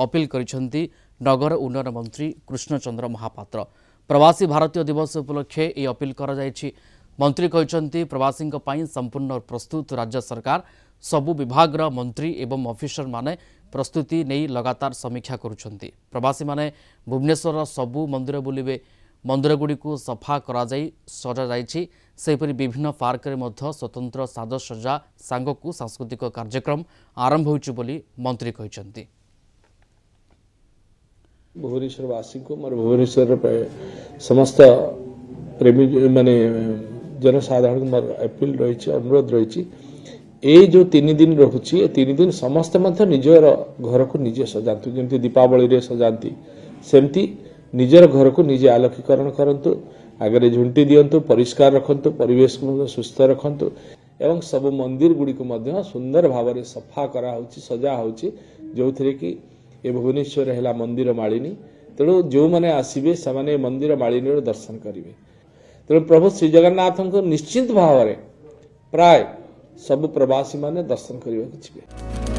Appeal करिसेंती नगर उन्नयन मंत्री कृष्णचंद्र महापात्र। प्रवासी भारतीय दिवस उपलक्षे ये अपील करा जायछि। मंत्री कहते प्रवासी संपूर्ण प्रस्तुत राज्य सरकार सबु विभाग मंत्री एवं ऑफिसर माने प्रस्तुति नहीं लगातार समीक्षा करुछंती। प्रवासी माने भुवनेश्वर सबु मंदिर बुलिबे। मंदिरगुड़ी को सफा करा जाई सजा जाइछि। सेपरि विभिन्न पार्क रे मध्य स्वतंत्र साजसज्जा सांगकु सांस्कृतिक कार्यक्रम आरंभ होइछि बोली मंत्री कहते। भुवनेश्वरवासी को मोर भुवनेश्वर समस्त प्रेमी माने जनसाधारण मोर अपील रही अनुरोध रही ए जो 3 दिन रहुछि 3 दिन समस्त मध्य निजर घर को निजे सजातु जमती दीपावली रे सजाती सेमती निजर घर को निजे आलोकीकरण करंतु आगे झुंटी दियंतु परिष्कार रखंतु परिवेश को सुस्थ रखंतु एवं सब मंदिर गुडी को मध्य सुंदर भाव में सफा करा होछि सजा होछि जो थरे कि ए भुवनेश्वर है मंदिर मालिनी तेणु जो मैंने आसबे से मंदिर मालिनी दर्शन करेंगे। तेणु प्रभु श्री जगन्नाथ को निश्चित भाव में प्राय सब प्रवासी माने दर्शन करने।